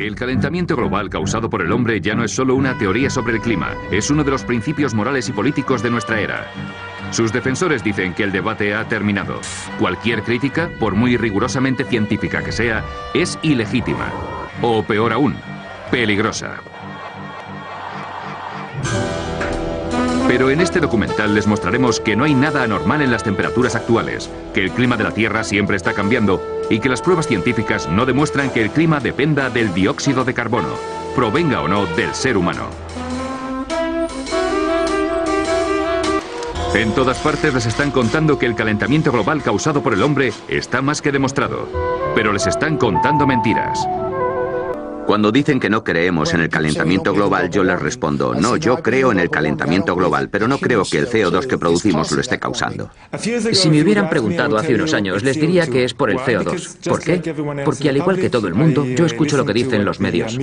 El calentamiento global causado por el hombre ya no es solo una teoría sobre el clima, es uno de los principios morales y políticos de nuestra era. Sus defensores dicen que el debate ha terminado. Cualquier crítica, por muy rigurosamente científica que sea, es ilegítima. O peor aún, peligrosa. Pero en este documental les mostraremos que no hay nada anormal en las temperaturas actuales, que el clima de la Tierra siempre está cambiando y que las pruebas científicas no demuestran que el clima dependa del dióxido de carbono, provenga o no del ser humano. En todas partes les están contando que el calentamiento global causado por el hombre está más que demostrado, pero les están contando mentiras. Cuando dicen que no creemos en el calentamiento global, yo les respondo, no, yo creo en el calentamiento global, pero no creo que el CO2 que producimos lo esté causando. Si me hubieran preguntado hace unos años, les diría que es por el CO2. ¿Por qué? Porque al igual que todo el mundo, yo escucho lo que dicen los medios.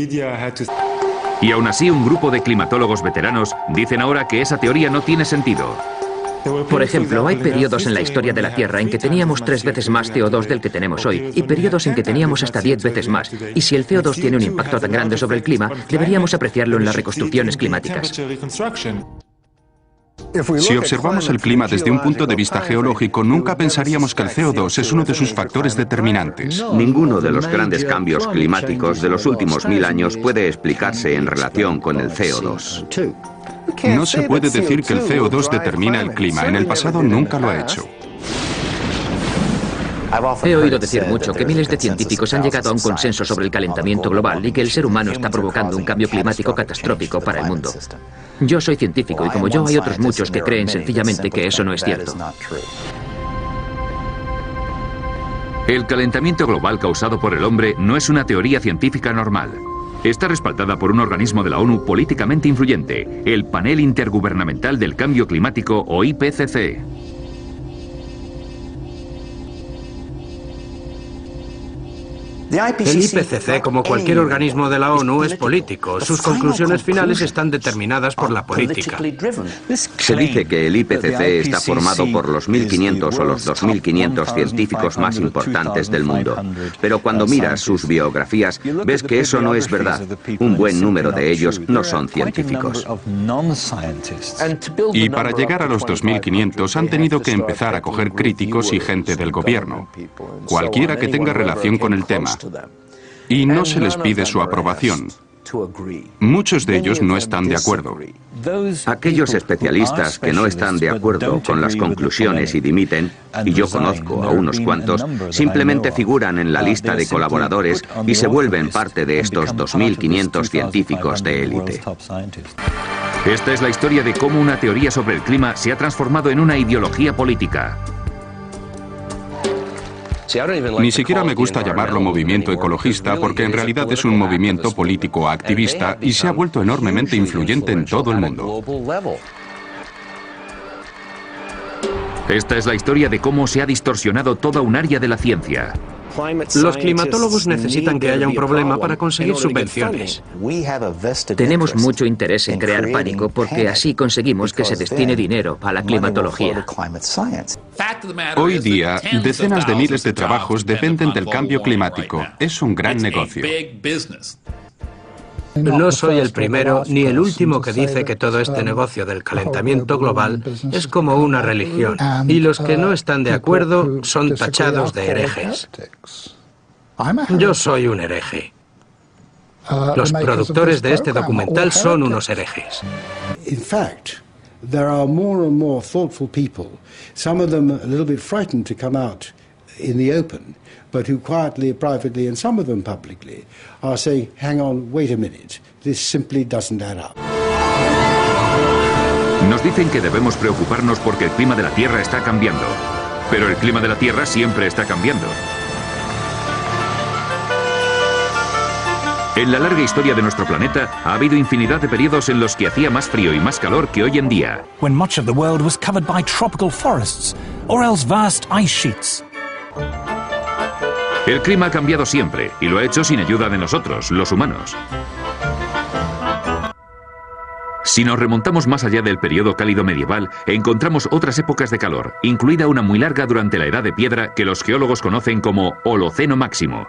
Y aún así, un grupo de climatólogos veteranos dicen ahora que esa teoría no tiene sentido. Por ejemplo, hay periodos en la historia de la Tierra en que teníamos 3 veces más CO2 del que tenemos hoy, y periodos en que teníamos hasta 10 veces más. Y si el CO2 tiene un impacto tan grande sobre el clima, deberíamos apreciarlo en las reconstrucciones climáticas. Si observamos el clima desde un punto de vista geológico, nunca pensaríamos que el CO2 es uno de sus factores determinantes. Ninguno de los grandes cambios climáticos de los últimos 1000 años puede explicarse en relación con el CO2. No se puede decir que el CO2 determina el clima. En el pasado nunca lo ha hecho. He oído decir mucho que miles de científicos han llegado a un consenso sobre el calentamiento global y que el ser humano está provocando un cambio climático catastrófico para el mundo. Yo soy científico y como yo hay otros muchos que creen sencillamente que eso no es cierto. El calentamiento global causado por el hombre no es una teoría científica normal. Está respaldada por un organismo de la ONU políticamente influyente, el Panel Intergubernamental del Cambio Climático o IPCC. El IPCC, como cualquier organismo de la ONU, es político. Sus conclusiones finales están determinadas por la política. Se dice que el IPCC está formado por los 1.500 o los 2.500 científicos más importantes del mundo. Pero cuando miras sus biografías, ves que eso no es verdad. Un buen número de ellos no son científicos. Y para llegar a los 2.500 han tenido que empezar a coger críticos y gente del gobierno, cualquiera que tenga relación con el tema. Y no se les pide su aprobación. Muchos de ellos no están de acuerdo. Aquellos especialistas que no están de acuerdo con las conclusiones y dimiten, y yo conozco a unos cuantos, simplemente figuran en la lista de colaboradores y se vuelven parte de estos 2.500 científicos de élite. Esta es la historia de cómo una teoría sobre el clima se ha transformado en una ideología política. Ni siquiera me gusta llamarlo movimiento ecologista porque en realidad es un movimiento político activista y se ha vuelto enormemente influyente en todo el mundo. Esta es la historia de cómo se ha distorsionado toda un área de la ciencia. Los climatólogos necesitan que haya un problema para conseguir subvenciones. Tenemos mucho interés en crear pánico porque así conseguimos que se destine dinero a la climatología. Hoy día, decenas de miles de trabajos dependen del cambio climático. Es un gran negocio. No soy el primero ni el último que dice que todo este negocio del calentamiento global es como una religión, y los que no están de acuerdo son tachados de herejes. Yo soy un hereje. Los productores de este documental son unos herejes. There are more and more thoughtful people, some of them a little bit frightened to come out in the open, but who quietly, privately, and some of them publicly, are saying, hang on, wait a minute, this simply doesn't add up. Nos dicen que debemos preocuparnos porque el clima de la Tierra está cambiando, pero el clima de la Tierra siempre está cambiando. En la larga historia de nuestro planeta ha habido infinidad de periodos en los que hacía más frío y más calor que hoy en día. When much of the world was covered by tropical forests or else vast ice sheets. El clima ha cambiado siempre y lo ha hecho sin ayuda de nosotros, los humanos. Si nos remontamos más allá del periodo cálido medieval, encontramos otras épocas de calor, incluida una muy larga durante la Edad de Piedra que los geólogos conocen como Holoceno máximo.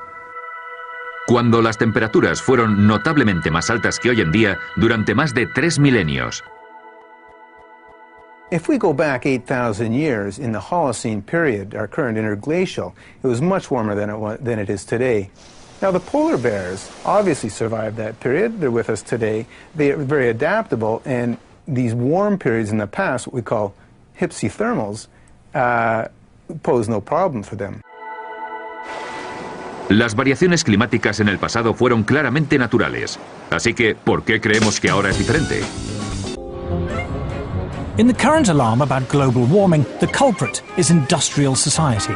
cuando las temperaturas fueron notablemente más altas que hoy en día durante más de 3 milenios. If we go back 8,000 years in the Holocene period, our current interglacial, it was much warmer than it is today. Now the polar bears obviously survived that period. They're with us today. They are very adaptable, and these warm periods in the past, what we call hypsithermals, pose no problem for them. Las variaciones climáticas en el pasado fueron claramente naturales. Así que, ¿por qué creemos que ahora es diferente? In the current alarm about global warming, the culprit is industrial society.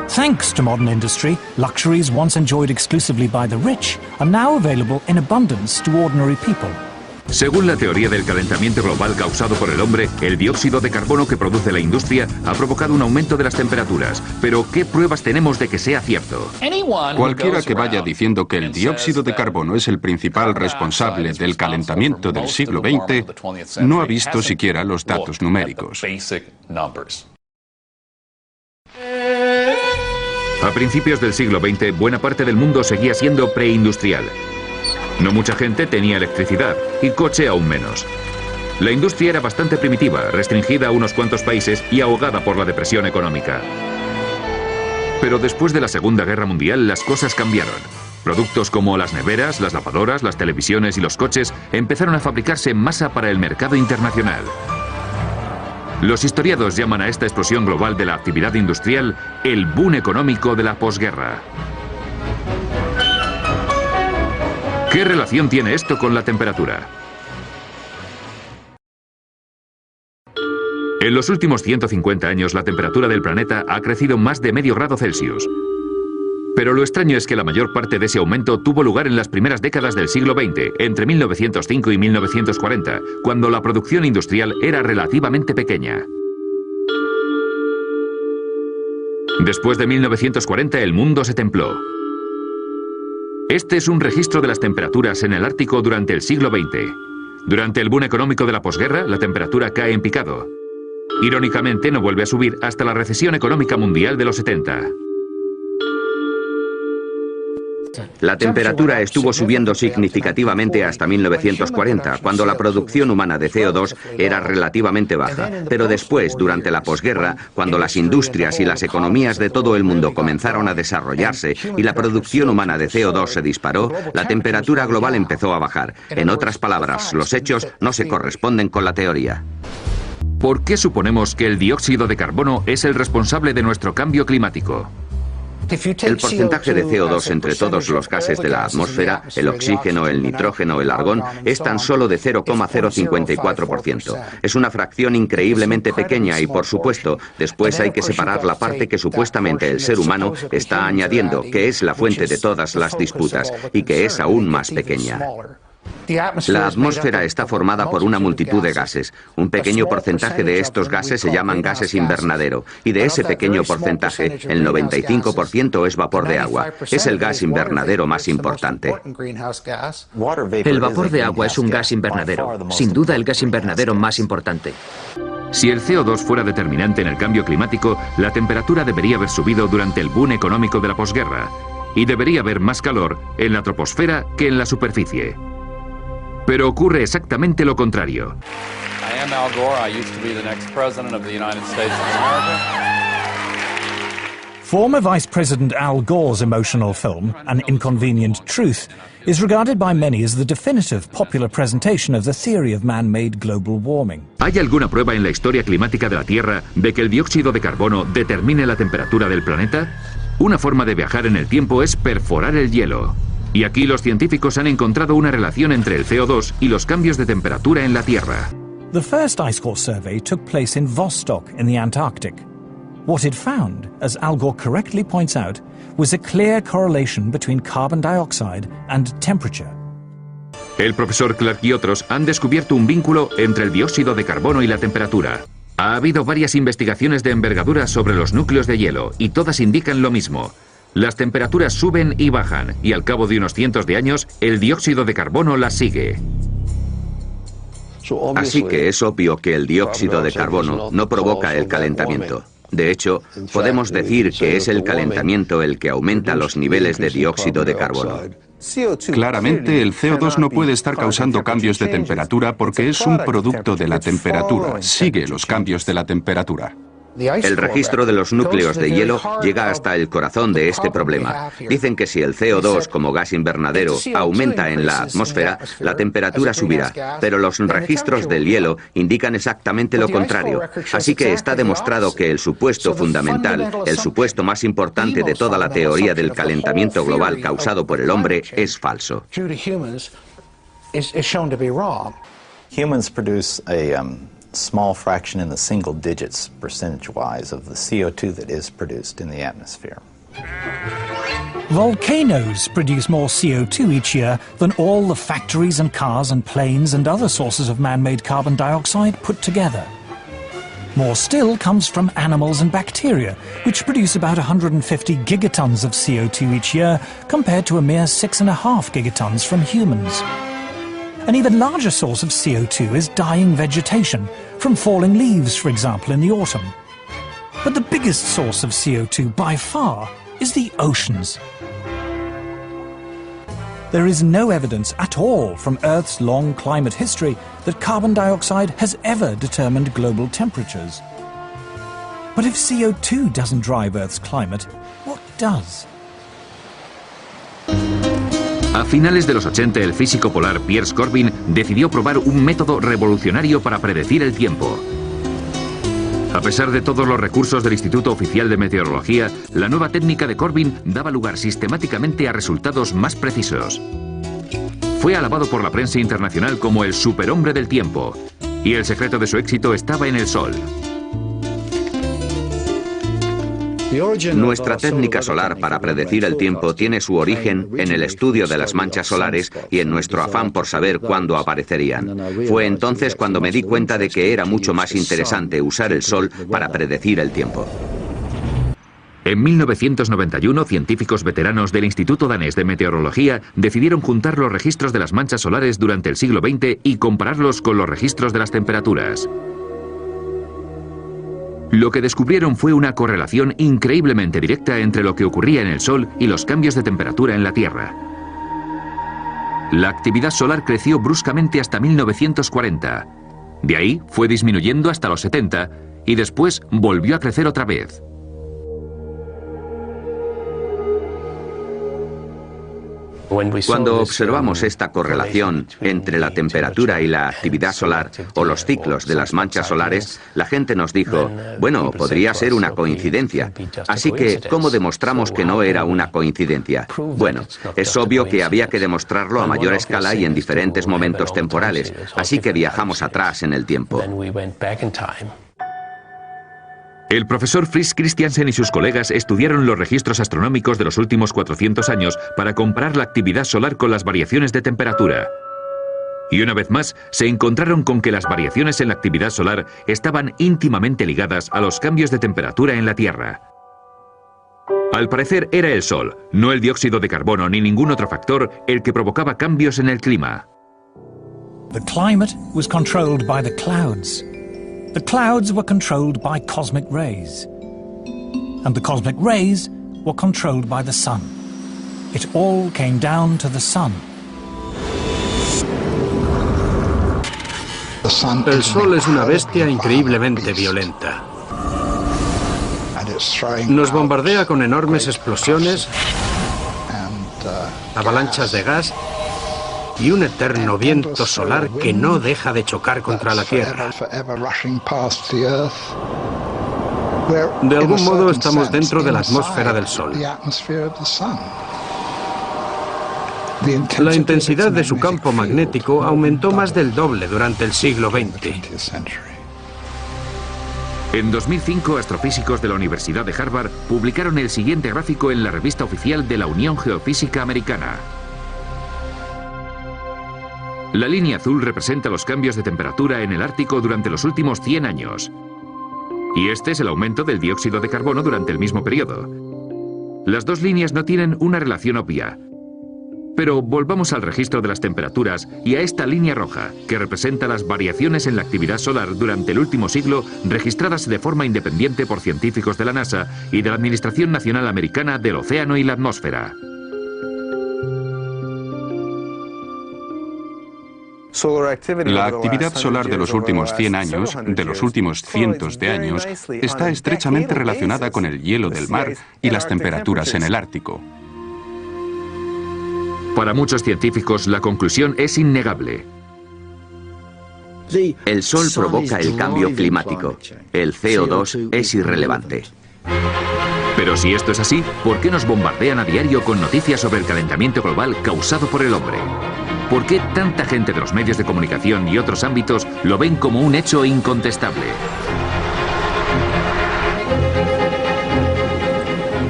Thanks to modern industry, luxuries once enjoyed exclusively by the rich are now available in abundance to ordinary people. Según la teoría del calentamiento global causado por el hombre, el dióxido de carbono que produce la industria ha provocado un aumento de las temperaturas. Pero, ¿qué pruebas tenemos de que sea cierto? Cualquiera que vaya diciendo que el dióxido de carbono es el principal responsable del calentamiento del siglo XX no ha visto siquiera los datos numéricos. A principios del siglo XX, buena parte del mundo seguía siendo preindustrial. No mucha gente tenía electricidad, y coche aún menos. La industria era bastante primitiva, restringida a unos cuantos países y ahogada por la depresión económica. Pero después de la Segunda Guerra Mundial, las cosas cambiaron. Productos como las neveras, las lavadoras, las televisiones y los coches empezaron a fabricarse en masa para el mercado internacional. Los historiadores llaman a esta explosión global de la actividad industrial el boom económico de la posguerra. ¿Qué relación tiene esto con la temperatura? En los últimos 150 años la temperatura del planeta ha crecido más de medio grado Celsius. Pero lo extraño es que la mayor parte de ese aumento tuvo lugar en las primeras décadas del siglo XX, entre 1905 y 1940, cuando la producción industrial era relativamente pequeña. Después de 1940 el mundo se templó. Este es un registro de las temperaturas en el Ártico durante el siglo XX. Durante el boom económico de la posguerra, la temperatura cae en picado. Irónicamente, no vuelve a subir hasta la recesión económica mundial de los 70. La temperatura estuvo subiendo significativamente hasta 1940, cuando la producción humana de CO2 era relativamente baja. Pero después, durante la posguerra, cuando las industrias y las economías de todo el mundo comenzaron a desarrollarse y la producción humana de CO2 se disparó, la temperatura global empezó a bajar. En otras palabras, los hechos no se corresponden con la teoría. ¿Por qué suponemos que el dióxido de carbono es el responsable de nuestro cambio climático? El porcentaje de CO2 entre todos los gases de la atmósfera, el oxígeno, el nitrógeno, el argón, es tan solo de 0,054%. Es una fracción increíblemente pequeña y, por supuesto, después hay que separar la parte que supuestamente el ser humano está añadiendo, que es la fuente de todas las disputas y que es aún más pequeña. La atmósfera está formada por una multitud de gases. Un pequeño porcentaje de estos gases se llaman gases invernadero, y de ese pequeño porcentaje, el 95% es vapor de agua. Es el gas invernadero más importante. El vapor de agua es un gas invernadero, sin duda el gas invernadero más importante. Si el CO2 fuera determinante en el cambio climático, la temperatura debería haber subido durante el boom económico de la posguerra, y debería haber más calor en la troposfera que en la superficie. Pero ocurre exactamente lo contrario. I am Al Gore. I used to be the next president of the United States of America. Former Vice President Al Gore's emotional film, An Inconvenient Truth, is regarded by many as the definitive popular presentation of the theory of man-made global warming. ¿Hay alguna prueba en la historia climática de la Tierra de que el dióxido de carbono determine la temperatura del planeta? Una forma de viajar en el tiempo es perforar el hielo. Y aquí los científicos han encontrado una relación entre el CO2 y los cambios de temperatura en la Tierra. The first ice core survey took place in Vostok in the Antarctic. What it found, as Al Gore correctly points out, was a clear correlation between carbon dioxide and temperature. El profesor Clark y otros han descubierto un vínculo entre el dióxido de carbono y la temperatura. Ha habido varias investigaciones de envergadura sobre los núcleos de hielo y todas indican lo mismo. Las temperaturas suben y bajan, y al cabo de unos cientos de años, el dióxido de carbono las sigue. Así que es obvio que el dióxido de carbono no provoca el calentamiento. De hecho, podemos decir que es el calentamiento el que aumenta los niveles de dióxido de carbono. Claramente, el CO2 no puede estar causando cambios de temperatura porque es un producto de la temperatura, sigue los cambios de la temperatura. El registro de los núcleos de hielo llega hasta el corazón de este problema. Dicen que si el CO2 como gas invernadero aumenta en la atmósfera, la temperatura subirá, pero los registros del hielo indican exactamente lo contrario. Así que está demostrado que el supuesto fundamental, el supuesto más importante de toda la teoría del calentamiento global causado por el hombre, es falso. Humans produce a small fraction in the single digits percentage-wise of the CO2 that is produced in the atmosphere. Volcanoes produce more CO2 each year than all the factories and cars and planes and other sources of man-made carbon dioxide put together. More still comes from animals and bacteria, which produce about 150 gigatons of CO2 each year, compared to a mere 6.5 gigatons from humans. An even larger source of CO2 is dying vegetation, from falling leaves, for example, in the autumn. But the biggest source of CO2 by far is the oceans. There is no evidence at all from Earth's long climate history that carbon dioxide has ever determined global temperatures. But if CO2 doesn't drive Earth's climate, what does? A finales de los 80, el físico polar Piers Corbin decidió probar un método revolucionario para predecir el tiempo. A pesar de todos los recursos del Instituto Oficial de Meteorología, la nueva técnica de Corbin daba lugar sistemáticamente a resultados más precisos. Fue alabado por la prensa internacional como el superhombre del tiempo, y el secreto de su éxito estaba en el Sol. Nuestra técnica solar para predecir el tiempo tiene su origen en el estudio de las manchas solares y en nuestro afán por saber cuándo aparecerían. Fue entonces cuando me di cuenta de que era mucho más interesante usar el Sol para predecir el tiempo. En 1991, científicos veteranos del Instituto Danés de Meteorología decidieron juntar los registros de las manchas solares durante el siglo XX y compararlos con los registros de las temperaturas. Lo que descubrieron fue una correlación increíblemente directa entre lo que ocurría en el Sol y los cambios de temperatura en la Tierra. La actividad solar creció bruscamente hasta 1940. De ahí fue disminuyendo hasta los 70 y después volvió a crecer otra vez. Cuando observamos esta correlación entre la temperatura y la actividad solar o los ciclos de las manchas solares, la gente nos dijo, bueno, podría ser una coincidencia. Así que, ¿cómo demostramos que no era una coincidencia? Bueno, es obvio que había que demostrarlo a mayor escala y en diferentes momentos temporales, así que viajamos atrás en el tiempo. El profesor Fritz Christiansen y sus colegas estudiaron los registros astronómicos de los últimos 400 años para comparar la actividad solar con las variaciones de temperatura. Y una vez más, se encontraron con que las variaciones en la actividad solar estaban íntimamente ligadas a los cambios de temperatura en la Tierra. Al parecer era el Sol, no el dióxido de carbono ni ningún otro factor el que provocaba cambios en el clima. The climate was controlled by the clouds. The clouds were controlled by cosmic rays, and the cosmic rays were controlled by the sun. It all came down to the sun. El Sol es una bestia increíblemente violenta. Nos bombardea con enormes explosiones, avalanchas de gas y un eterno viento solar que no deja de chocar contra la Tierra. De algún modo estamos dentro de la atmósfera del Sol. La intensidad de su campo magnético aumentó más del doble durante el siglo XX. En 2005, astrofísicos de la Universidad de Harvard publicaron el siguiente gráfico en la revista oficial de la Unión Geofísica Americana. La línea azul representa los cambios de temperatura en el Ártico durante los últimos 100 años. Y este es el aumento del dióxido de carbono durante el mismo periodo. Las dos líneas no tienen una relación obvia. Pero volvamos al registro de las temperaturas y a esta línea roja, que representa las variaciones en la actividad solar durante el último siglo, registradas de forma independiente por científicos de la NASA y de la Administración Nacional Americana del Océano y la Atmósfera. La actividad solar de los últimos 100 años, de los últimos cientos de años, está estrechamente relacionada con el hielo del mar y las temperaturas en el Ártico. Para muchos científicos, la conclusión es innegable. El Sol provoca el cambio climático. El CO2 es irrelevante. Pero si esto es así, ¿por qué nos bombardean a diario con noticias sobre el calentamiento global causado por el hombre? ¿Por qué tanta gente de los medios de comunicación y otros ámbitos lo ven como un hecho incontestable?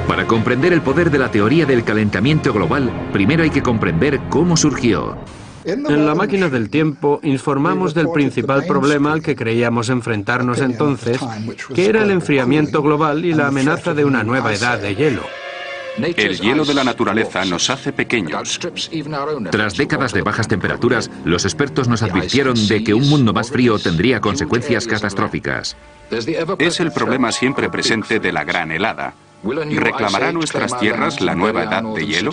Para comprender el poder de la teoría del calentamiento global, primero hay que comprender cómo surgió. En la máquina del tiempo informamos del principal problema al que creíamos enfrentarnos entonces, que era el enfriamiento global y la amenaza de una nueva edad de hielo. El hielo de la naturaleza nos hace pequeños. Tras décadas de bajas temperaturas, los expertos nos advirtieron de que un mundo más frío tendría consecuencias catastróficas. Es el problema siempre presente de la gran helada. ¿Reclamará nuestras tierras la nueva edad de hielo?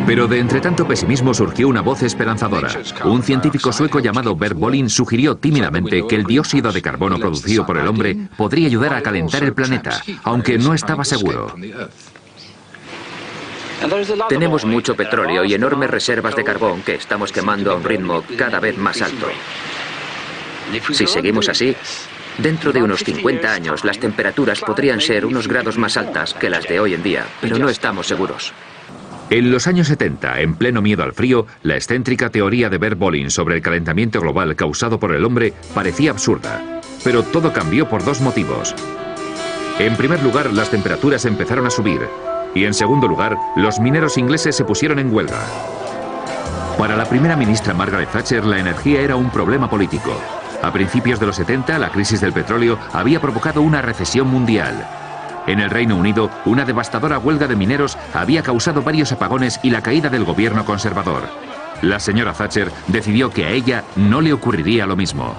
Pero de entre tanto pesimismo surgió una voz esperanzadora. Un científico sueco llamado Bert Bolin sugirió tímidamente que el dióxido de carbono producido por el hombre podría ayudar a calentar el planeta, aunque no estaba seguro. Tenemos mucho petróleo y enormes reservas de carbón que estamos quemando a un ritmo cada vez más alto. Si seguimos así, dentro de unos 50 años las temperaturas podrían ser unos grados más altas que las de hoy en día, pero no estamos seguros. En los años 70, en pleno miedo al frío, la excéntrica teoría de Bert Bolin sobre el calentamiento global causado por el hombre parecía absurda. Pero todo cambió por dos motivos. En primer lugar, las temperaturas empezaron a subir. Y en segundo lugar, los mineros ingleses se pusieron en huelga. Para la primera ministra Margaret Thatcher, la energía era un problema político. A principios de los 70, la crisis del petróleo había provocado una recesión mundial. En el Reino Unido, una devastadora huelga de mineros había causado varios apagones y la caída del gobierno conservador. La señora Thatcher decidió que a ella no le ocurriría lo mismo.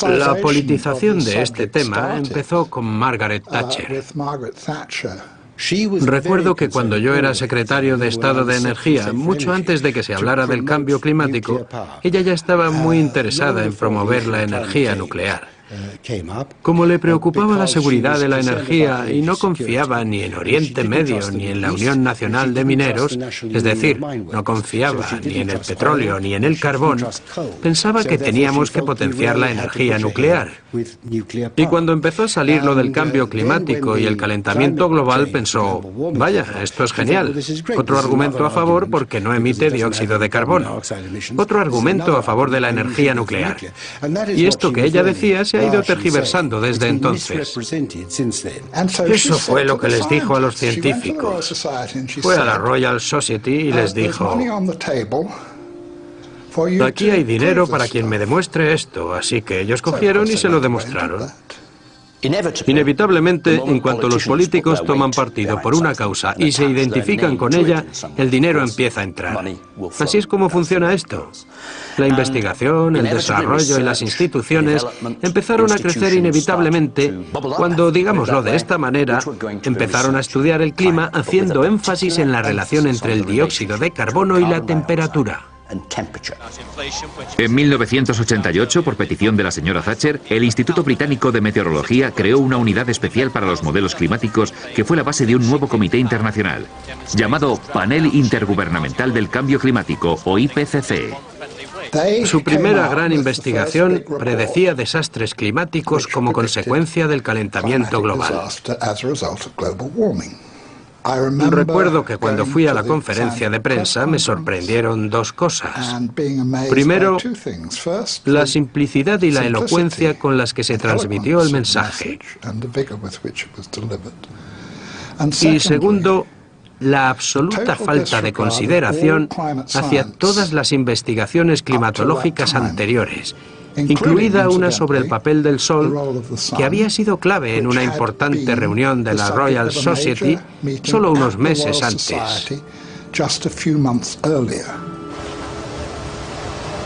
La politización de este tema empezó con Margaret Thatcher. Recuerdo que cuando yo era secretario de Estado de Energía, mucho antes de que se hablara del cambio climático, ella ya estaba muy interesada en promover la energía nuclear. Como le preocupaba la seguridad de la energía y no confiaba ni en Oriente Medio ni en la Unión Nacional de Mineros, es decir, no confiaba ni en el petróleo ni en el carbón, pensaba que teníamos que potenciar la energía nuclear. Y cuando empezó a salir lo del cambio climático y el calentamiento global, pensó, vaya, esto es genial. Otro argumento a favor porque no emite dióxido de carbono. Otro argumento a favor de la energía nuclear. Y esto que ella decía se ha ido tergiversando desde entonces. Eso fue lo que les dijo a los científicos. Fue a la Royal Society y les dijo, aquí hay dinero para quien me demuestre esto, así que ellos cogieron y se lo demostraron. Inevitablemente, en cuanto los políticos toman partido por una causa y se identifican con ella, el dinero empieza a entrar. Así es como funciona esto. La investigación, el desarrollo y las instituciones empezaron a crecer inevitablemente cuando, digámoslo de esta manera, empezaron a estudiar el clima haciendo énfasis en la relación entre el dióxido de carbono y la temperatura. En 1988, por petición de la señora Thatcher, el Instituto Británico de Meteorología creó una unidad especial para los modelos climáticos que fue la base de un nuevo comité internacional, llamado Panel Intergubernamental del Cambio Climático, o IPCC. Su primera gran investigación predecía desastres climáticos como consecuencia del calentamiento global. Recuerdo que cuando fui a la conferencia de prensa me sorprendieron dos cosas. Primero, la simplicidad y la elocuencia con las que se transmitió el mensaje. Y segundo, la absoluta falta de consideración hacia todas las investigaciones climatológicas anteriores, incluida una sobre el papel del Sol, que había sido clave en una importante reunión de la Royal Society solo unos meses antes.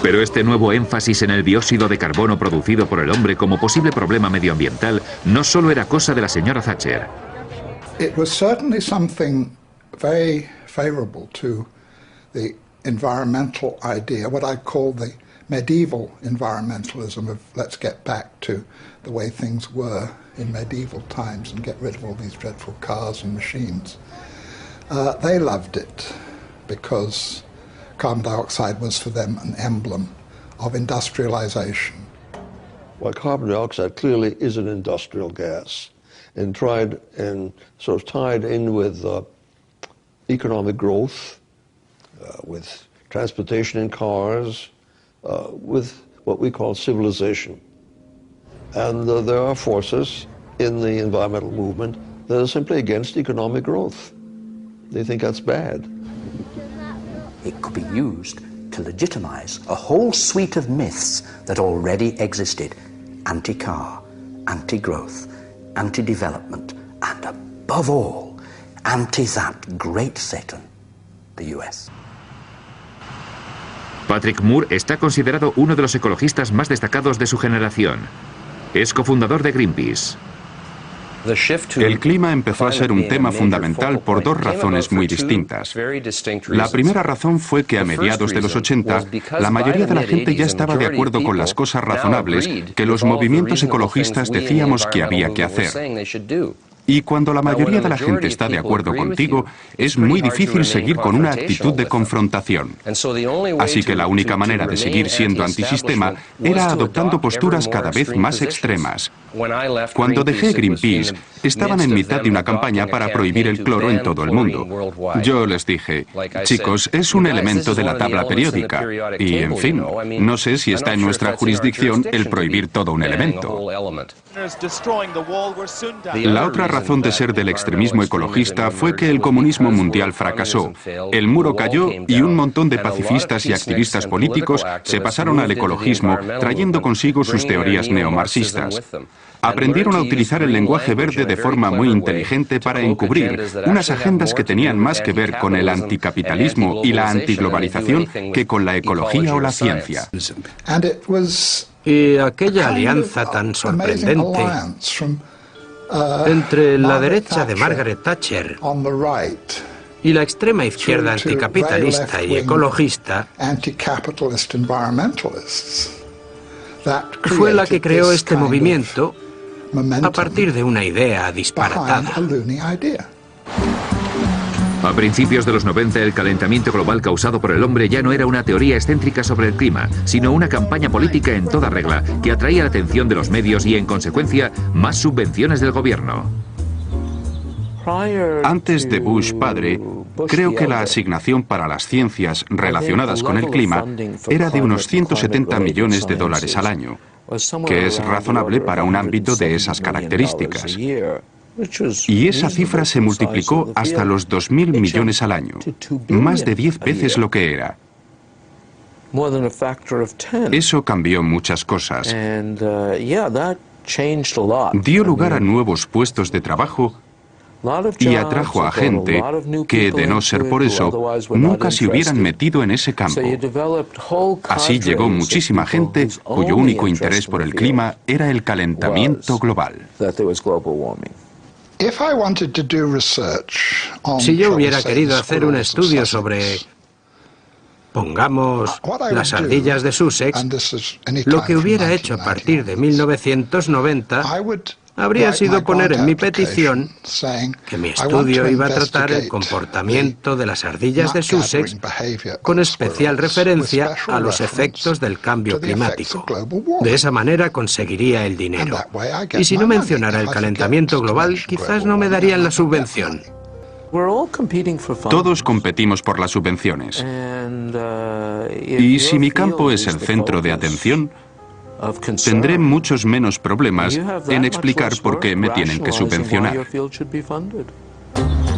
Pero este nuevo énfasis en el dióxido de carbono producido por el hombre como posible problema medioambiental no solo era cosa de la señora Thatcher. It was certainly something very favorable to the environmental idea, what I call the medieval environmentalism of let's get back to the way things were in medieval times and get rid of all these dreadful cars and machines. They loved it because carbon dioxide was for them an emblem of industrialization. Well, carbon dioxide clearly is an industrial gas and tied in with economic growth, with transportation in cars, with what we call civilization. And there are forces in the environmental movement that are simply against economic growth. They think that's bad. It could be used to legitimize a whole suite of myths that already existed: anti-car, anti-growth, anti-development, and above all, anti-that great Satan, the US. Patrick Moore está considerado uno de los ecologistas más destacados de su generación. Es cofundador de Greenpeace. El clima empezó a ser un tema fundamental por dos razones muy distintas. La primera razón fue que a mediados de los 80, la mayoría de la gente ya estaba de acuerdo con las cosas razonables que los movimientos ecologistas decíamos que había que hacer. Y cuando la mayoría de la gente está de acuerdo contigo, es muy difícil seguir con una actitud de confrontación. Así que la única manera de seguir siendo antisistema era adoptando posturas cada vez más extremas. Cuando dejé Greenpeace, estaban en mitad de una campaña para prohibir el cloro en todo el mundo. Yo les dije, chicos, es un elemento de la tabla periódica. Y, en fin, no sé si está en nuestra jurisdicción el prohibir todo un elemento. La otra razón de ser del extremismo ecologista fue que el comunismo mundial fracasó. El muro cayó y un montón de pacifistas y activistas políticos se pasaron al ecologismo, trayendo consigo sus teorías neomarxistas. Aprendieron a utilizar el lenguaje verde de forma muy inteligente para encubrir unas agendas que tenían más que ver con el anticapitalismo y la antiglobalización que con la ecología o la ciencia. Y aquella alianza tan sorprendente entre la derecha de Margaret Thatcher y la extrema izquierda anticapitalista y ecologista fue la que creó este movimiento a partir de una idea disparatada. A principios de los 90, el calentamiento global causado por el hombre ya no era una teoría excéntrica sobre el clima, sino una campaña política en toda regla que atraía la atención de los medios y, en consecuencia, más subvenciones del gobierno. Antes de Bush padre, creo que la asignación para las ciencias relacionadas con el clima era de unos 170 millones de dólares al año, que es razonable para un ámbito de esas características. Y esa cifra se multiplicó hasta los 2.000 millones al año, más de 10 veces lo que era. Eso cambió muchas cosas. Dio lugar a nuevos puestos de trabajo y atrajo a gente que, de no ser por eso, nunca se hubieran metido en ese campo. Así llegó muchísima gente cuyo único interés por el clima era el calentamiento global. Si yo hubiera querido hacer un estudio sobre, pongamos, las ardillas de Sussex, lo que hubiera hecho a partir de 1990 habría sido poner en mi petición que mi estudio iba a tratar el comportamiento de las ardillas de Sussex con especial referencia a los efectos del cambio climático. De esa manera conseguiría el dinero. Y si no mencionara el calentamiento global, quizás no me darían la subvención. Todos competimos por las subvenciones. Y si mi campo es el centro de atención, tendré muchos menos problemas en explicar por qué me tienen que subvencionar.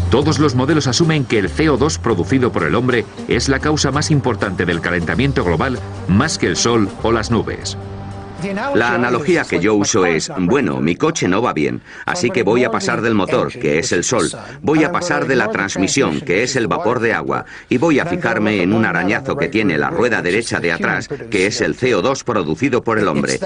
Todos los modelos asumen que el CO2 producido por el hombre es la causa más importante del calentamiento global, más que el sol o las nubes. La analogía que yo uso es, bueno, mi coche no va bien, así que voy a pasar del motor, que es el sol, voy a pasar de la transmisión, que es el vapor de agua, y voy a fijarme en un arañazo que tiene la rueda derecha de atrás, que es el CO2 producido por el hombre.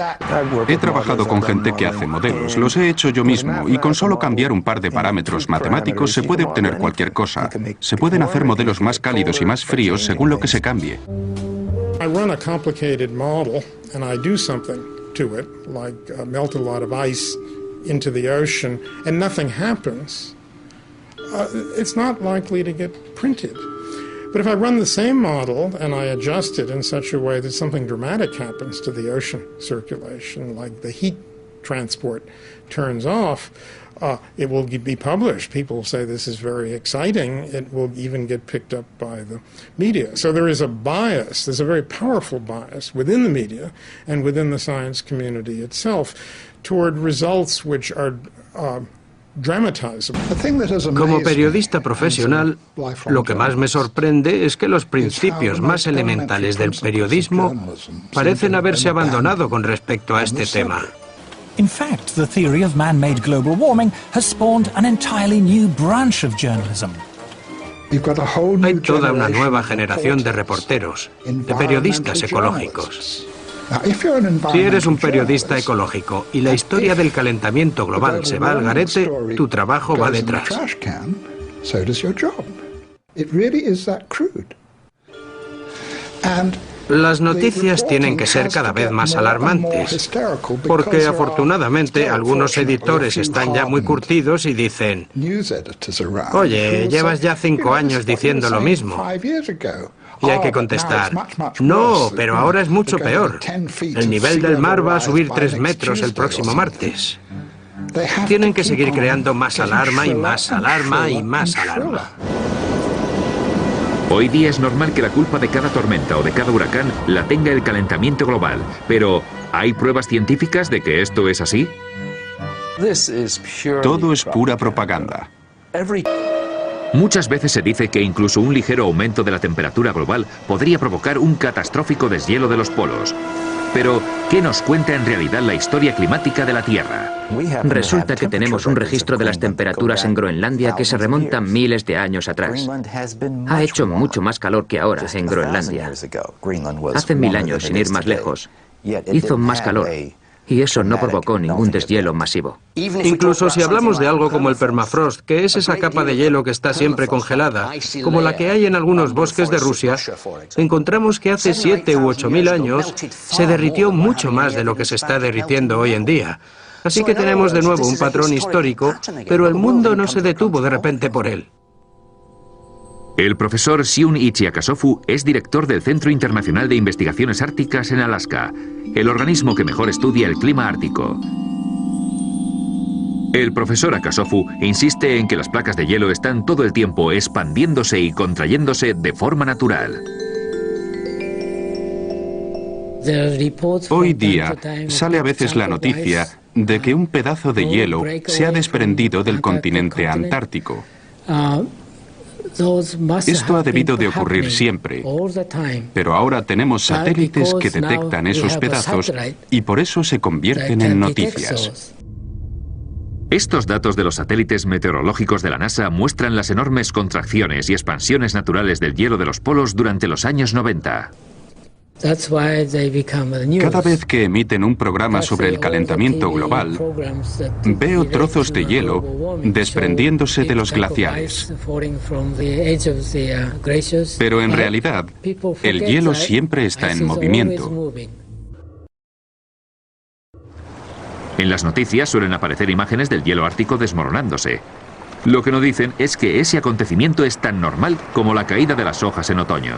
He trabajado con gente que hace modelos, los he hecho yo mismo, y con solo cambiar un par de parámetros matemáticos se puede obtener cualquier cosa. Se pueden hacer modelos más cálidos y más fríos según lo que se cambie. I run a complicated model and I do something to it, like melt a lot of ice into the ocean, and nothing happens. It's not likely to get printed. But if I run the same model and I adjust it in such a way that something dramatic happens to the ocean circulation, like the heat transport turns off, it will be published. People say this is very exciting. It will even get picked up by the media. So there is a bias, there's a very powerful bias within the media and within the science community itself toward results which are dramatizable. Como periodista profesional, lo que más me sorprende es que los principios más elementales del periodismo parecen haberse abandonado con respecto a este tema. In fact, the theory of man-made global warming has spawned an entirely new branch of journalism. Hay toda una nueva generación de reporteros, de periodistas ecológicos. Si eres un periodista ecológico y la historia del calentamiento global se va al garete, tu trabajo va detrás. Las noticias tienen que ser cada vez más alarmantes, porque afortunadamente algunos editores están ya muy curtidos y dicen: oye, llevas ya 5 años diciendo lo mismo. Y hay que contestar: no, pero ahora es mucho peor. El nivel del mar va a subir 3 metros el próximo martes. Tienen que seguir creando más alarma y más alarma y más alarma. Hoy día es normal que la culpa de cada tormenta o de cada huracán la tenga el calentamiento global, pero ¿hay pruebas científicas de que esto es así? Todo es pura propaganda. Muchas veces se dice que incluso un ligero aumento de la temperatura global podría provocar un catastrófico deshielo de los polos. Pero, ¿qué nos cuenta en realidad la historia climática de la Tierra? Resulta que tenemos un registro de las temperaturas en Groenlandia que se remontan miles de años atrás. Ha hecho mucho más calor que ahora en Groenlandia. Hace 1000 años, sin ir más lejos, hizo más calor. Y eso no provocó ningún deshielo masivo. Incluso si hablamos de algo como el permafrost, que es esa capa de hielo que está siempre congelada, como la que hay en algunos bosques de Rusia, encontramos que hace 7 u 8000 años se derritió mucho más de lo que se está derritiendo hoy en día. Así que tenemos de nuevo un patrón histórico, pero el mundo no se detuvo de repente por él. El profesor Shun-Ichi Akasofu es director del Centro Internacional de Investigaciones Árticas en Alaska, el organismo que mejor estudia el clima ártico. El profesor Akasofu insiste en que las placas de hielo están todo el tiempo expandiéndose y contrayéndose de forma natural. Hoy día sale a veces la noticia de que un pedazo de hielo se ha desprendido del continente antártico. Esto ha debido de ocurrir siempre, pero ahora tenemos satélites que detectan esos pedazos y por eso se convierten en noticias. Estos datos de los satélites meteorológicos de la NASA muestran las enormes contracciones y expansiones naturales del hielo de los polos durante los años 90. Cada vez que emiten un programa sobre el calentamiento global, veo trozos de hielo desprendiéndose de los glaciares. Pero en realidad, el hielo siempre está en movimiento. En las noticias suelen aparecer imágenes del hielo ártico desmoronándose. Lo que no dicen es que ese acontecimiento es tan normal como la caída de las hojas en otoño.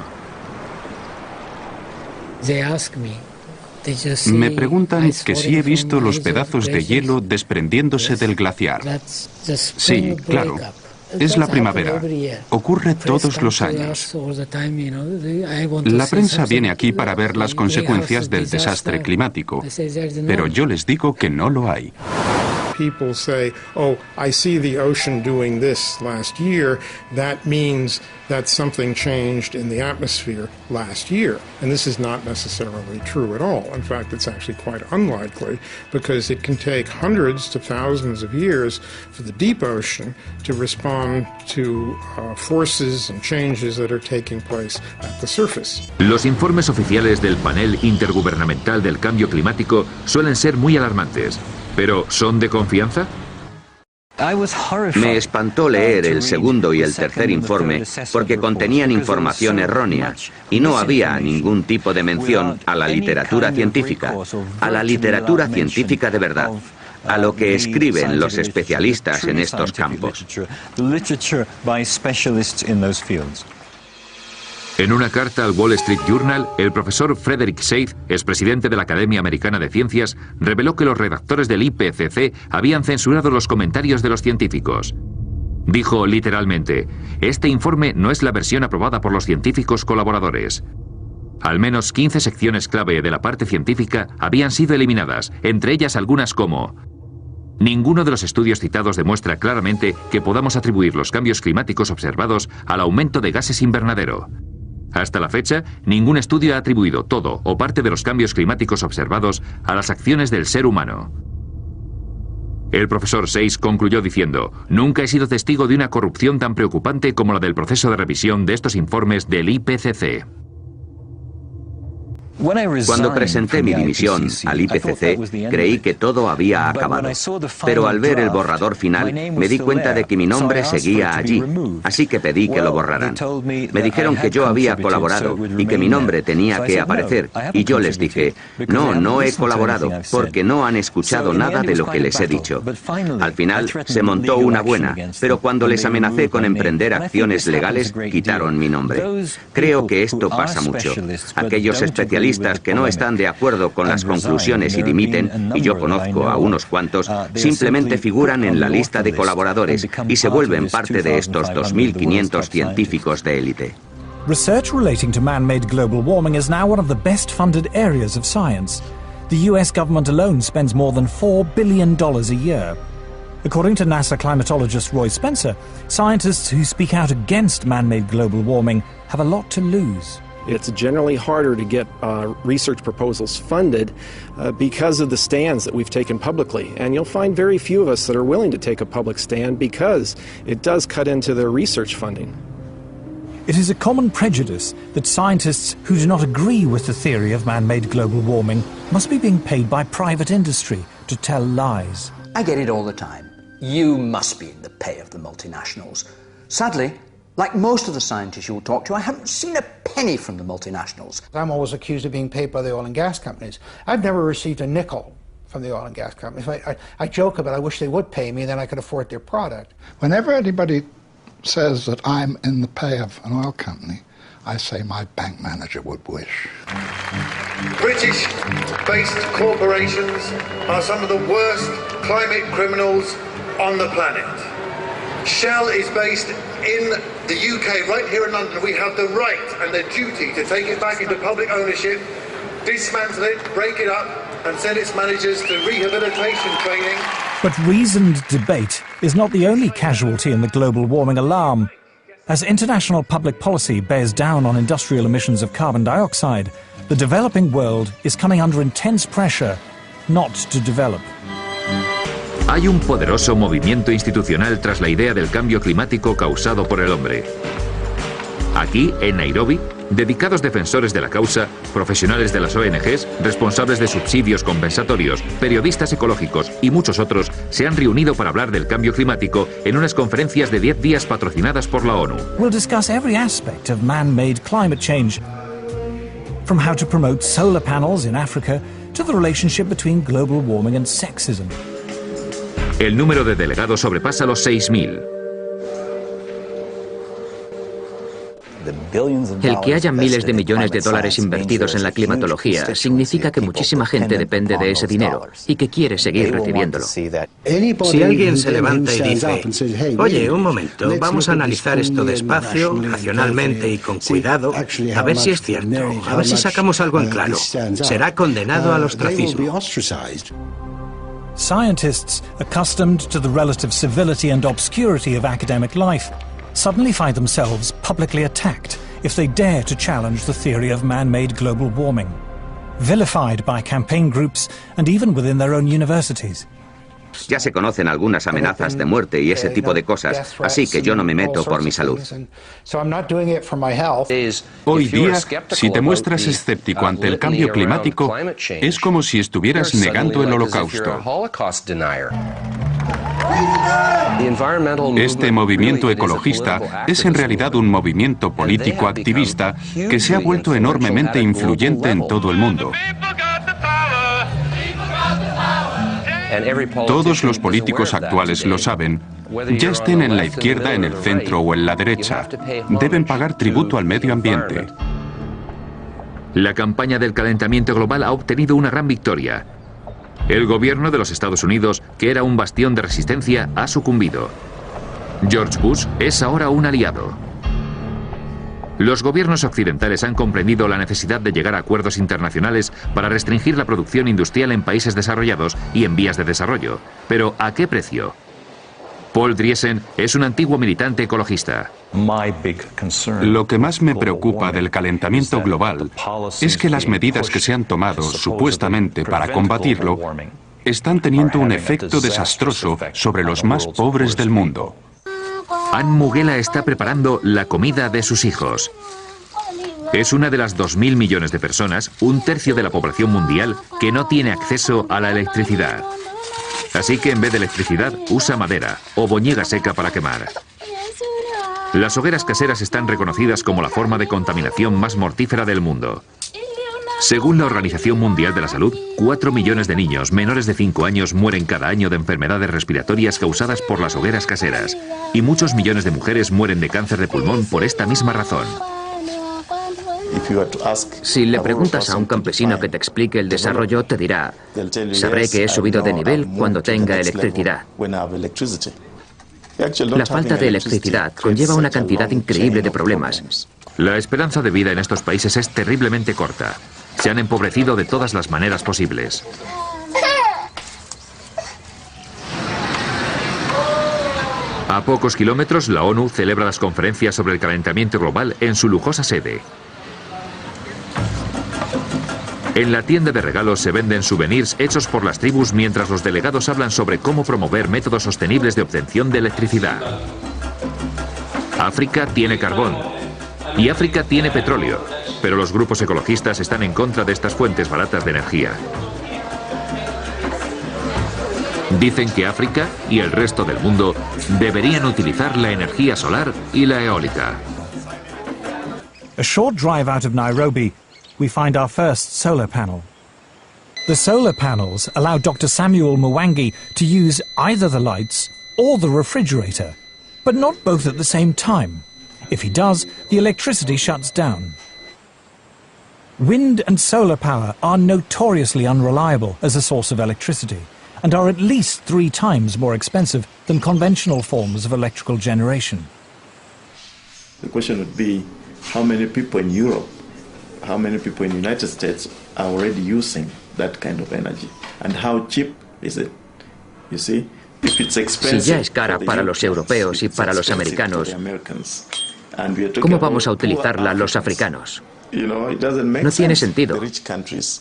Me preguntan que si he visto los pedazos de hielo desprendiéndose del glaciar. Sí, claro. Es la primavera. Ocurre todos los años. La prensa viene aquí para ver las consecuencias del desastre climático, pero yo les digo que no lo hay. people say, oh, I see the ocean doing this last year, that means that something changed in the atmosphere last year. And this is not necessarily true at all. In fact, it's actually quite unlikely, because it can take hundreds to thousands of years for the deep ocean to respond to forces and changes that are taking place at the surface. Los informes oficiales del panel intergubernamental del cambio climático suelen ser muy alarmantes, pero ¿son de confianza? Me espantó leer el segundo y el tercer informe porque contenían información errónea y no había ningún tipo de mención a la literatura científica, de verdad, a lo que escriben los especialistas en estos campos. En una carta al Wall Street Journal, el profesor Frederick Seith, expresidente de la Academia Americana de Ciencias, reveló que los redactores del IPCC habían censurado los comentarios de los científicos. Dijo literalmente, este informe no es la versión aprobada por los científicos colaboradores. Al menos 15 secciones clave de la parte científica habían sido eliminadas, entre ellas algunas como: ninguno de los estudios citados demuestra claramente que podamos atribuir los cambios climáticos observados al aumento de gases invernadero. Hasta la fecha, ningún estudio ha atribuido todo o parte de los cambios climáticos observados a las acciones del ser humano. El profesor Seith concluyó diciendo, nunca he sido testigo de una corrupción tan preocupante como la del proceso de revisión de estos informes del IPCC. Cuando presenté mi dimisión al IPCC, creí que todo había acabado. Pero al ver el borrador final, me di cuenta de que mi nombre seguía allí, así que pedí que lo borraran. Me dijeron que yo había colaborado y que mi nombre tenía que aparecer, y yo les dije, no he colaborado, porque no han escuchado nada de lo que les he dicho. Al final se montó una buena, pero cuando les amenacé con emprender acciones legales, quitaron mi nombre. Creo que esto pasa mucho. Aquellos especialistas que no están de acuerdo con las conclusiones y dimiten, y yo conozco a unos cuantos, simplemente figuran en la lista de colaboradores y se vuelven parte de estos 2.500 científicos de élite. Research relating to man-made global warming is now one of the best-funded areas of science. The US government alone spends more than $4 billion a year. According to NASA climatologist Roy Spencer, scientists who speak out against man-made global warming have a lot to lose. It's generally harder to get research proposals funded because of the stands that we've taken publicly. And you'll find very few of us that are willing to take a public stand because it does cut into their research funding. It is a common prejudice that scientists who do not agree with the theory of man-made global warming must be being paid by private industry to tell lies. I get it all the time. You must be in the pay of the multinationals. Sadly, like most of the scientists you'll talk to, I haven't seen a penny from the multinationals. I'm always accused of being paid by the oil and gas companies. I've never received a nickel from the oil and gas companies. I joke about I wish they would pay me, then I could afford their product. Whenever anybody says that I'm in the pay of an oil company, I say my bank manager would wish. British-based corporations are some of the worst climate criminals on the planet. Shell is based in the UK, right here in London. We have the right and the duty to take it back into public ownership, dismantle it, break it up, and send its managers to rehabilitation training. But reasoned debate is not the only casualty in the global warming alarm. As international public policy bears down on industrial emissions of carbon dioxide, the developing world is coming under intense pressure not to develop. Hay un poderoso movimiento institucional tras la idea del cambio climático causado por el hombre. Aquí, en Nairobi, dedicados defensores de la causa, profesionales de las ONGs, responsables de subsidios compensatorios, periodistas ecológicos y muchos otros se han reunido para hablar del cambio climático en unas conferencias de 10 días patrocinadas por la ONU. We'll discuss every aspect of man-made climate change, from how to promote solar panels in Africa to the relationship between global warming and sexism. El número de delegados sobrepasa los 6.000. El que haya miles de millones de dólares invertidos en la climatología significa que muchísima gente depende de ese dinero y que quiere seguir recibiéndolo. Si alguien se levanta y dice, oye, un momento, vamos a analizar esto despacio, racionalmente y con cuidado, a ver si es cierto, a ver si sacamos algo en claro, será condenado al ostracismo. Scientists, accustomed to the relative civility and obscurity of academic life, suddenly find themselves publicly attacked if they dare to challenge the theory of man-made global warming, vilified by campaign groups and even within their own universities. Ya se conocen algunas amenazas de muerte y ese tipo de cosas, así que yo no me meto por mi salud. Hoy día, si te muestras escéptico ante el cambio climático, es como si estuvieras negando el Holocausto. Este movimiento ecologista es en realidad un movimiento político activista que se ha vuelto enormemente influyente en todo el mundo. Todos los políticos actuales lo saben, ya estén en la izquierda, en el centro o en la derecha. Deben pagar tributo al medio ambiente. La campaña del calentamiento global ha obtenido una gran victoria. El gobierno de los Estados Unidos, que era un bastión de resistencia, ha sucumbido. George Bush es ahora un aliado. Los gobiernos occidentales han comprendido la necesidad de llegar a acuerdos internacionales para restringir la producción industrial en países desarrollados y en vías de desarrollo. Pero ¿a qué precio? Paul Driesen es un antiguo militante ecologista. Lo que más me preocupa del calentamiento global es que las medidas que se han tomado supuestamente para combatirlo están teniendo un efecto desastroso sobre los más pobres del mundo. Anne Mugela está preparando la comida de sus hijos. Es una de las 2.000 millones de personas, un tercio de la población mundial, que no tiene acceso a la electricidad. Así que en vez de electricidad, usa madera o boñiga seca para quemar. Las hogueras caseras están reconocidas como la forma de contaminación más mortífera del mundo. Según la Organización Mundial de la Salud, 4 millones de niños menores de 5 años mueren cada año de enfermedades respiratorias causadas por las hogueras caseras, y muchos millones de mujeres mueren de cáncer de pulmón por esta misma razón. Si le preguntas a un campesino que te explique el desarrollo, te dirá: sabré que he subido de nivel cuando tenga electricidad. La falta de electricidad conlleva una cantidad increíble de problemas. La esperanza de vida en estos países es terriblemente corta. Se han empobrecido de todas las maneras posibles. A pocos kilómetros, la ONU celebra las conferencias sobre el calentamiento global en su lujosa sede. En la tienda de regalos se venden souvenirs hechos por las tribus mientras los delegados hablan sobre cómo promover métodos sostenibles de obtención de electricidad. África tiene carbón y África tiene petróleo, pero los grupos ecologistas están en contra de estas fuentes baratas de energía. Dicen que África y el resto del mundo deberían utilizar la energía solar y la eólica. A short drive out of Nairobi, we find our first solar panel. The solar panels allow Dr. Samuel Mwangi to use either the lights or the refrigerator, but not both at the same time. If he does, the electricity shuts down. Wind and solar power are notoriously unreliable as a source of electricity, and are at least 3 times more expensive than conventional forms of electrical generation. The question would be, how many people in Europe, how many people in the United States are already using that kind of energy? And how cheap is it? You see? Si ya es cara para los europeos y para los americanos, ¿cómo vamos a utilizarla los africanos? No tiene sentido.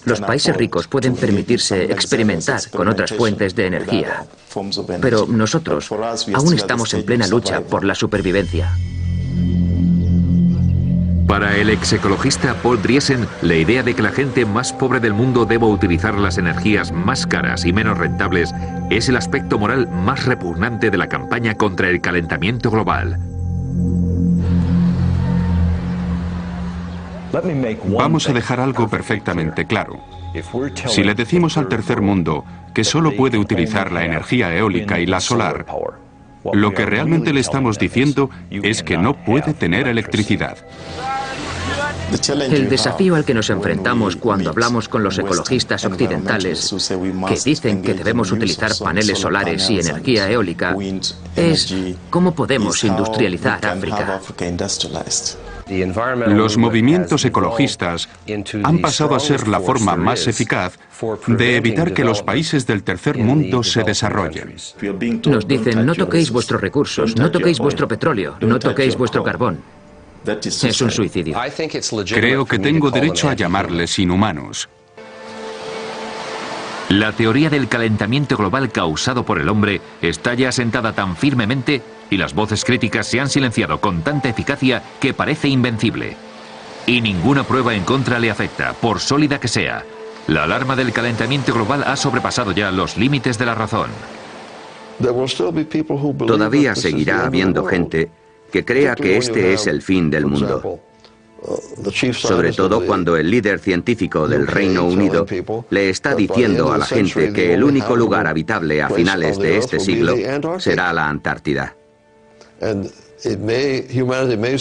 Los países ricos pueden permitirse experimentar con otras fuentes de energía, pero nosotros aún estamos en plena lucha por la supervivencia. Para el ex-ecologista Paul Driesen, la idea de que la gente más pobre del mundo deba utilizar las energías más caras y menos rentables es el aspecto moral más repugnante de la campaña contra el calentamiento global. Vamos a dejar algo perfectamente claro. Si le decimos al tercer mundo que solo puede utilizar la energía eólica y la solar, lo que realmente le estamos diciendo es que no puede tener electricidad. El desafío al que nos enfrentamos cuando hablamos con los ecologistas occidentales, que dicen que debemos utilizar paneles solares y energía eólica, es cómo podemos industrializar África. Los movimientos ecologistas han pasado a ser la forma más eficaz de evitar que los países del tercer mundo se desarrollen. Nos dicen, no toquéis vuestros recursos, no toquéis vuestro petróleo, no toquéis vuestro carbón. Es un suicidio. Creo que tengo derecho a llamarles inhumanos. La teoría del calentamiento global causado por el hombre está ya asentada tan firmemente y las voces críticas se han silenciado con tanta eficacia que parece invencible. Y ninguna prueba en contra le afecta, por sólida que sea. La alarma del calentamiento global ha sobrepasado ya los límites de la razón. Todavía seguirá habiendo gente que crea que este es el fin del mundo. Sobre todo cuando el líder científico del Reino Unido le está diciendo a la gente que el único lugar habitable a finales de este siglo será la Antártida.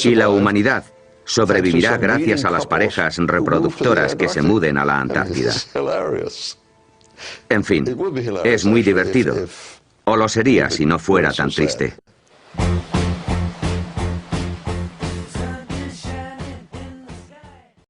Y la humanidad sobrevivirá gracias a las parejas reproductoras que se muden a la Antártida. En fin, es muy divertido. O lo sería si no fuera tan triste.